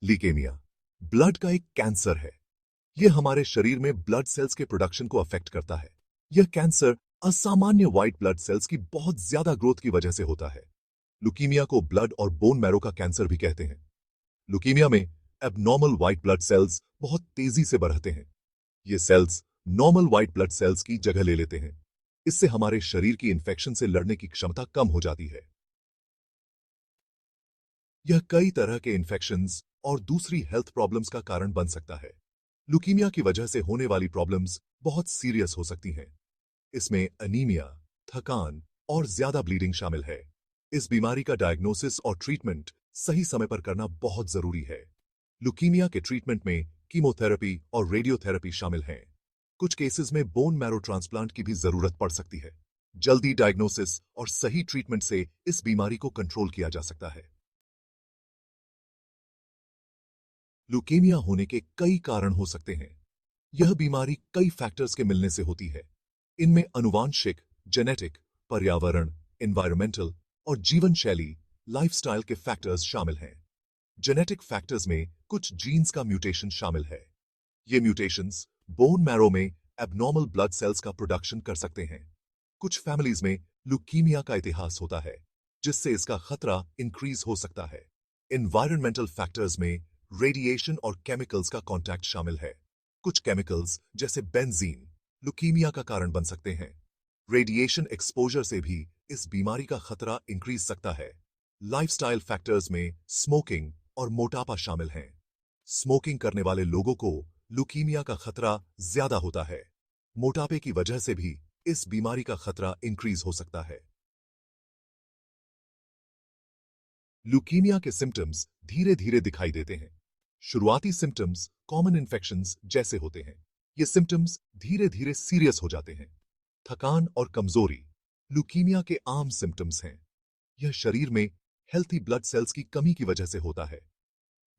लीकेमिया blood का एक cancer है। यह हमारे शरीर में ब्लड सेल्स के प्रोडक्शन को अफेक्ट करता है। यह कैंसर असामान्य व्हाइट ब्लड सेल्स की बहुत ज्यादा ग्रोथ की वजह से होता है। लुकीमिया को ब्लड और बोन मैरो का कैंसर भी कहते हैं। लुकीमिया में एबनॉर्मल व्हाइट ब्लड सेल्स बहुत तेजी से बढ़ते हैं। ये sales normal white blood sales की जगह ले लेते हैं। इससे हमारे शरीर की इन्फेक्शन से लड़ने की क्षमता कम हो जाती है। यह कई तरह के इन्फेक्शंस और दूसरी हेल्थ प्रॉब्लम्स का कारण बन सकता है। लुकीमिया की वजह से होने वाली प्रॉब्लम्स बहुत सीरियस हो सकती हैं। इसमें अनीमिया, थकान और ज्यादा ब्लीडिंग शामिल है। इस बीमारी का डायग्नोसिस और ट्रीटमेंट सही समय पर करना बहुत जरूरी है। लुकीमिया के ट्रीटमेंट में कीमोथेरेपी और रेडियोथेरेपी शामिल हैं। कुछ केसेस में बोन मैरो ट्रांसप्लांट की भी जरूरत पड़ सकती है। जल्दी डायग्नोसिस और सही ट्रीटमेंट से इस बीमारी को कंट्रोल किया जा सकता है। लुकेमिया होने के कई कारण हो सकते हैं। यह बीमारी कई फैक्टर्स के मिलने से होती है। इनमें अनुवांशिक, जेनेटिक, पर्यावरण, एनवायरमेंटल और जीवन शैली, लाइफस्टाइल के फैक्टर्स शामिल हैं। जेनेटिक फैक्टर्स में कुछ जीन्स का म्यूटेशन शामिल है। ये म्यूटेशंस बोन मैरो में एबनॉर्मल ब्लड सेल्स का प्रोडक्शन कर सकते हैं। कुछ फैमिलीज में लुकीमिया का इतिहास होता है, जिससे इसका खतरा इंक्रीज हो सकता है। एनवायरमेंटल फैक्टर्स में रेडिएशन और केमिकल्स का कांटेक्ट शामिल है। कुछ केमिकल्स जैसे बेंजीन लुकीमिया का कारण बन सकते हैं। रेडिएशन एक्सपोजर से भी इस बीमारी का खतरा इंक्रीज सकता है। लाइफस्टाइल फैक्टर्स में स्मोकिंग और मोटापा शामिल हैं। स्मोकिंग करने वाले लोगों को लुकीमिया का खतरा ज्यादा होता है। मोटापे की वजह से भी इस बीमारी का खतरा इंक्रीज हो सकता है। लुकीमिया के सिम्टम्स धीरे धीरे दिखाई देते हैं। शुरुआती सिम्टम्स कॉमन इन्फेक्शंस जैसे होते हैं। ये सिम्टम्स धीरे धीरे सीरियस हो जाते हैं। थकान और कमजोरी लुकीमिया के आम सिम्टम्स हैं। यह शरीर में हेल्थी ब्लड सेल्स की कमी की वजह से होता है।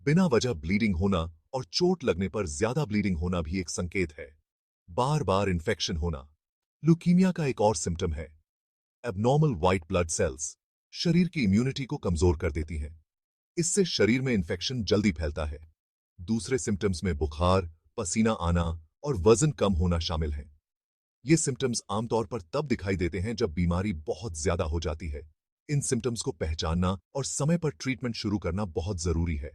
बिना वजह ब्लीडिंग होना और चोट लगने पर ज्यादा ब्लीडिंग होना भी एक संकेत है। बार बार इन्फेक्शन होना लुकीमिया का एक और सिम्टम है। एबनॉर्मल व्हाइट ब्लड सेल्स शरीर की इम्यूनिटी को कमजोर कर देती हैं। इससे शरीर में इन्फेक्शन जल्दी फैलता है। दूसरे सिम्टम्स में बुखार, पसीना आना और वजन कम होना शामिल हैं। ये सिम्टम्स आमतौर पर तब दिखाई देते हैं जब बीमारी बहुत ज्यादा हो जाती है। इन सिम्टम्स को पहचानना और समय पर ट्रीटमेंट शुरू करना बहुत जरूरी है।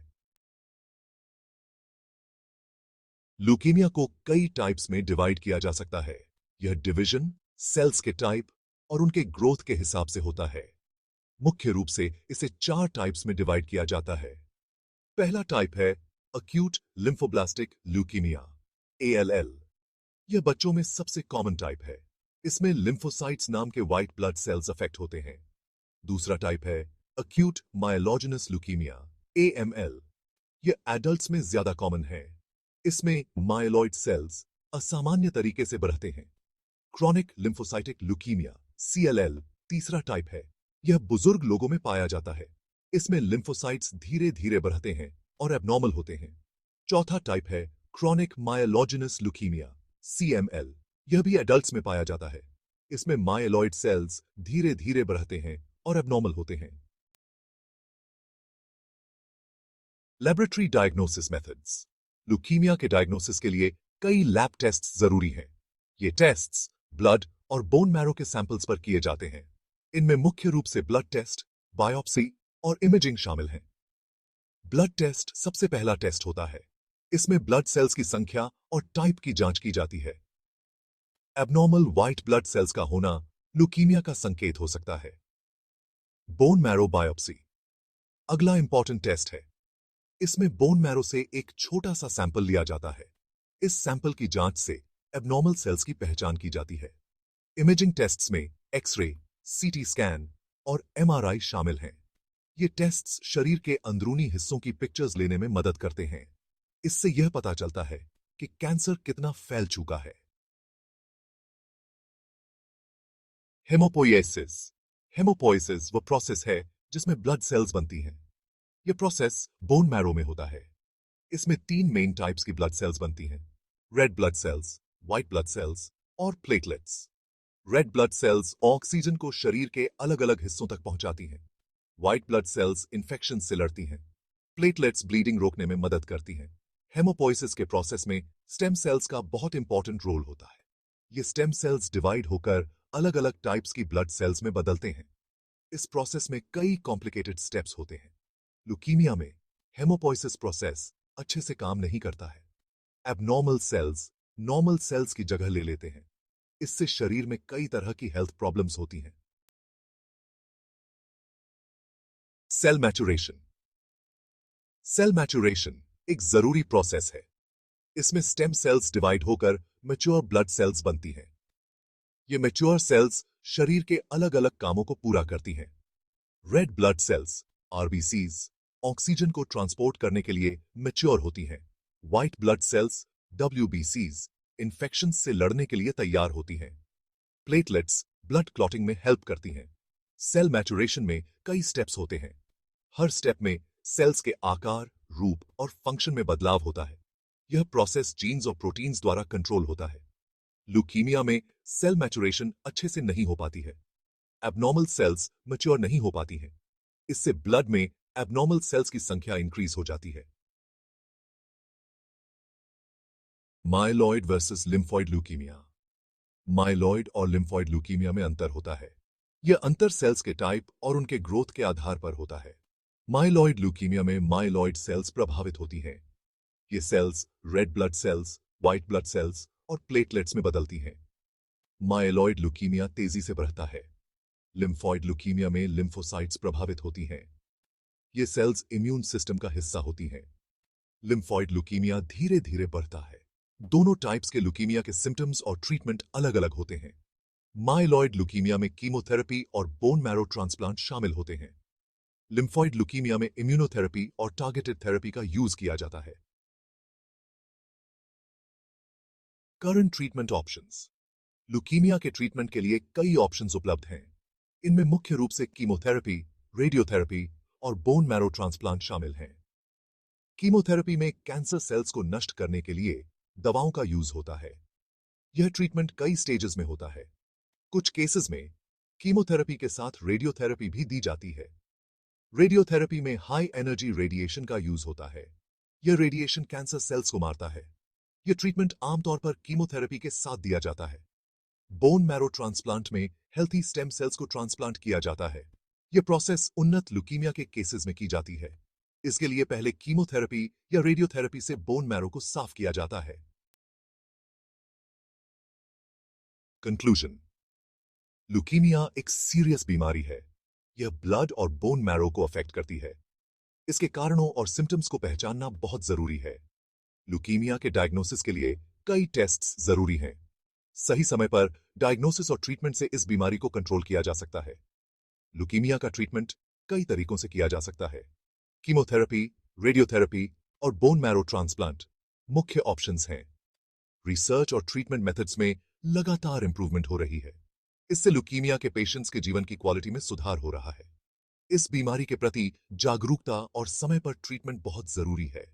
लुकीमिया को कई टाइप्स में डिवाइड किया जा सकता है। यह डिवीजन सेल्स के टाइप और उनके ग्रोथ के हिसाब से होता है। मुख्य रूप से इसे 4 टाइप्स में डिवाइड किया जाता है। पहला टाइप है अक्यूट लिम्फोब्लास्टिक ल्यूकीमिया ALL। यह बच्चों में सबसे कॉमन टाइप है। इसमें लिम्फोसाइट्स नाम के व्हाइट ब्लड सेल्स अफेक्ट होते हैं। दूसरा टाइप है अक्यूट माइलोजेनस ल्यूकीमिया AML। यह एडल्ट्स में ज्यादा कॉमन है। इसमें माइलॉइड सेल्स असामान्य तरीके से बढ़ते हैं। क्रॉनिक लिम्फोसाइटिक ल्यूकीमिया CLL तीसरा टाइप है। यह बुजुर्ग लोगों में पाया जाता है। इसमें लिम्फोसाइट्स धीरे धीरे बढ़ते हैं और एबनॉर्मल होते हैं। चौथा टाइप है क्रॉनिक माइलोजेनस ल्यूकीमिया CML। यह भी एडल्ट्स में पाया जाता है। इसमें माइलॉइड सेल्स धीरे धीरे बढ़ते हैं और एबनॉर्मल होते हैं। लेबोरेटरी डायग्नोसिस मेथड्स लुकीमिया के डायग्नोसिस के लिए कई लैब टेस्ट्स जरूरी हैं। ये टेस्ट्स ब्लड और बोन मैरो के सैंपल्स पर किए जाते हैं। इनमें मुख्य रूप से ब्लड टेस्ट, बायोप्सी और इमेजिंग शामिल हैं। ब्लड टेस्ट सबसे पहला टेस्ट होता है। इसमें ब्लड सेल्स की संख्या और टाइप की जांच की जाती है। एबनॉर्मल व्हाइट ब्लड सेल्स का होना लुकीमिया का संकेत हो सकता है। बोन मैरो बायोप्सी अगला इंपॉर्टेंट टेस्ट है। इसमें बोन मैरो से एक छोटा सा सैंपल लिया जाता है। इस सैंपल की जांच से एबनॉर्मल सेल्स की पहचान की जाती है। इमेजिंग टेस्ट्स में एक्सरे, CT स्कैन और MRI शामिल हैं। ये टेस्ट्स शरीर के अंदरूनी हिस्सों की पिक्चर्स लेने में मदद करते हैं। इससे यह पता चलता है कि कैंसर कितना फैल चुका है। हेमोपोइएसिस हेमोपोइसिस वो प्रोसेस है जिसमें ब्लड सेल्स बनती हैं। यह प्रोसेस बोन मैरो में होता है। इसमें 3 मेन टाइप्स की ब्लड सेल्स बनती हैं। Red blood cells, white blood cells और platelets. Red blood cells oxygen को शरीर के अलग अलग हिस्सों तक पहुंचाती हैं। व्हाइट ब्लड सेल्स इन्फेक्शन से लड़ती हैं। प्लेटलेट्स ब्लीडिंग रोकने में मदद करती हैं। हेमोपोइसिस के प्रोसेस में स्टेम सेल्स का बहुत इंपॉर्टेंट रोल होता है। ये स्टेम सेल्स डिवाइड होकर अलग अलग टाइप्स की ब्लड सेल्स में बदलते हैं। इस प्रोसेस में कई कॉम्प्लिकेटेड स्टेप्स होते हैं। ल्यूकीमिया में हेमोपोइसिस प्रोसेस अच्छे से काम नहीं करता है। एबनॉर्मल सेल्स नॉर्मल सेल्स की जगह ले लेते हैं। इससे शरीर में कई तरह की हेल्थ प्रॉब्लम्स होती हैं। Cell maturation. सेल मैचुरेशन एक जरूरी प्रोसेस है। इसमें स्टेम सेल्स डिवाइड होकर मैच्योर ब्लड सेल्स बनती हैं। ये मैच्योर सेल्स शरीर के अलग अलग कामों को पूरा करती हैं। Red blood sales RBCs oxygen को ट्रांसपोर्ट करने के लिए मैच्योर होती हैं। व्हाइट ब्लड सेल्स डब्ल्यूबीसीज इन्फेक्शन से लड़ने के लिए तैयार होती हैं। प्लेटलेट्स ब्लड क्लॉटिंग में हेल्प करती हैं। सेल मैचुरेशन में कई स्टेप्स होते हैं। हर स्टेप में सेल्स के आकार, रूप और फंक्शन में बदलाव होता है। यह प्रोसेस जीन्स और प्रोटीन्स द्वारा कंट्रोल होता है। ल्यूकीमिया में सेल मैचुरेशन अच्छे से नहीं हो पाती है। एबनॉर्मल सेल्स मैच्योर नहीं हो पाती हैं। इससे ब्लड में एबनॉर्मल सेल्स की संख्या इंक्रीज हो जाती है। Myeloid versus lymphoid leukaemia. Myeloid और लिम्फॉइड ल्यूकीमिया में अंतर होता है। यह अंतर सेल्स के टाइप और उनके ग्रोथ के आधार पर होता है। माइलॉइड ल्यूकीमिया में माइलॉइड सेल्स प्रभावित होती हैं। ये cells red blood cells, white blood cells और प्लेटलेट्स में बदलती हैं। माइलॉइड ल्यूकीमिया तेजी से बढ़ता है। लिम्फॉइड ल्यूकीमिया में लिम्फोसाइट्स प्रभावित होती हैं। ये सेल्स इम्यून सिस्टम का हिस्सा होती हैं। लिम्फॉइड ल्यूकीमिया धीरे धीरे बढ़ता है। दोनों टाइप्स के ल्यूकीमिया के सिम्टम्स और ट्रीटमेंट अलग अलग होते हैं। माइलॉइड ल्यूकीमिया में कीमोथेरेपी और बोन मैरो ट्रांसप्लांट शामिल होते हैं। लिम्फॉइड ल्यूकीमिया में इम्यूनोथेरेपी और टारगेटेड थेरेपी का यूज किया जाता है। Current treatment options. ल्यूकीमिया के ट्रीटमेंट के लिए कई ऑप्शंस उपलब्ध हैं। इनमें मुख्य रूप से कीमोथेरेपी, रेडियोथेरेपी और बोन मैरो ट्रांसप्लांट शामिल हैं। कीमोथेरेपी में कैंसर सेल्स को नष्ट करने के लिए दवाओं का यूज होता है। यह ट्रीटमेंट कई स्टेजेस में होता है। कुछ केसेस में कीमोथेरेपी के साथ रेडियोथेरेपी भी दी जाती है। रेडियोथेरेपी में हाई एनर्जी रेडिएशन का यूज होता है। यह रेडिएशन कैंसर सेल्स को मारता है। यह ट्रीटमेंट आमतौर पर कीमोथेरेपी के साथ दिया जाता है। बोन मैरो ट्रांसप्लांट में हेल्थी स्टेम सेल्स को ट्रांसप्लांट किया जाता है। यह प्रोसेस उन्नत ल्यूकीमिया के केसेस में की जाती है। इसके लिए पहले कीमोथेरेपी या रेडियोथेरेपी से बोन मैरो को साफ किया जाता है। कंक्लूजन। ल्यूकीमिया एक सीरियस बीमारी है। यह ब्लड और बोन मैरो को अफेक्ट करती है। इसके कारणों और सिम्टम्स को पहचानना बहुत जरूरी है। ल्यूकीमिया के डायग्नोसिस के लिए कई टेस्ट्स जरूरी हैं। सही समय पर डायग्नोसिस और ट्रीटमेंट से इस बीमारी को कंट्रोल किया जा सकता है। ल्यूकीमिया का ट्रीटमेंट कई तरीकों से किया जा सकता है। कीमोथेरेपी, रेडियोथेरेपी और बोन मैरो ट्रांसप्लांट मुख्य ऑप्शंस हैं। रिसर्च और ट्रीटमेंट मेथड्स में लगातार इंप्रूवमेंट हो रही है। इससे ल्यूकीमिया के पेशेंट्स के जीवन की क्वालिटी में सुधार हो रहा है। इस बीमारी के प्रति जागरूकता और समय पर ट्रीटमेंट बहुत जरूरी है।